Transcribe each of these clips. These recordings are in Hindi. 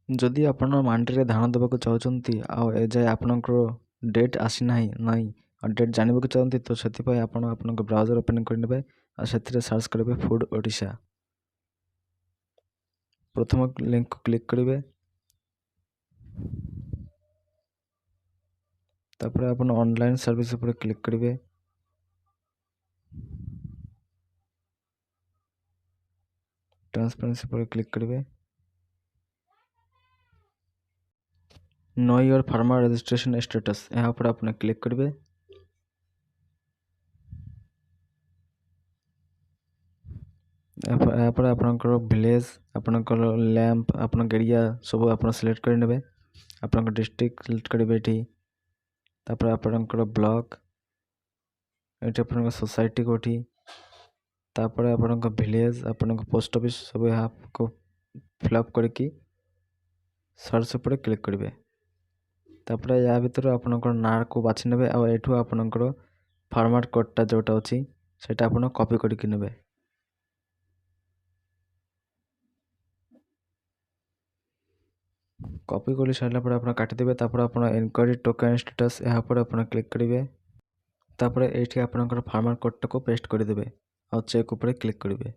ଯଦି ଆପଣ ମାଣ୍ଡିରେ ଧାନ ଦେବାକୁ ଚାହୁଁଛନ୍ତି ଆଉ ଏଯାଏ ଆପଣଙ୍କର ଡେଟ୍ ଆସିନାହିଁ ଆଉ ଡେଟ୍ ଜାଣିବାକୁ ଚାହୁଁଛନ୍ତି ତ ସେଥିପାଇଁ ଆପଣ ଆପଣଙ୍କ ବ୍ରାଉଜର୍ ଓପନ୍ କରିନେବେ ଆଉ ସେଥିରେ ସର୍ଚ୍ଚ କରିବେ ଫୁଡ୍ ଓଡ଼ିଶା। ପ୍ରଥମ ଲିଙ୍କକୁ କ୍ଲିକ୍ କରିବେ, ତାପରେ ଆପଣ ଅନଲାଇନ୍ ସର୍ଭିସ୍ ଉପରେ କ୍ଲିକ୍ କରିବେ। ट्रांसपेरेंसी पर क्लिक करेंगे। Know your farmer registration status यहाँ पर आपने क्लिक करेंगे। यहाँ पर आपनकर विलेज आपनकर लैंप आपन एरिया सब आप सिलेक्ट कर नेबे। आपनकर डिस्ट्रिक्ट सिलेक्ट करेंगे ये तापर आपनकर ब्लॉक ये आपनकर सोसाइटी कोठी तापर आपनकर विलेज आपनकर पोस्ट ऑफिस सब यहाँ को फिलअप करके सर्च पर क्लिक करेंगे। तापर या भीतर आपनकर नाम को बाछि नेबे आ एठू आपनकर फार्मर कोडटा जोटा अछि सेटा आपन कॉपी करके नेबे। कॉपी कर सारा पर आप काटिदेवे। तापर आप इनक्वायरी टोकन स्टेटस यहाँ पर आप क्लिक करेंगे। तापर ये आपनकर फार्मर कोडटा को पेस्ट करदेवे और चेक ऊपर क्लिक करेंगे।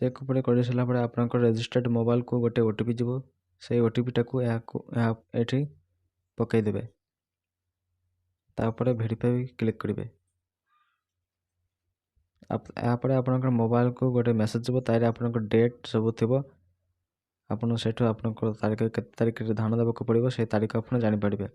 चेक ऊपर कर सारा पर आपनकर रजिस्टर्ड मोबाइल को गोटे ओटीपी जीवो से ओटीपीटा को ये पकईदेवे। तापर वेरीफाई क्लिक करेंगे। यापर आपनकर मोबाइल को गोटे मेसेज जीवो तारे आपनकर डेट सब थिबो आपन सेठो आपनकर तारीख केते तारीख रे धान देबाक पड़िबो से तारीख आपन जानि पारिबे।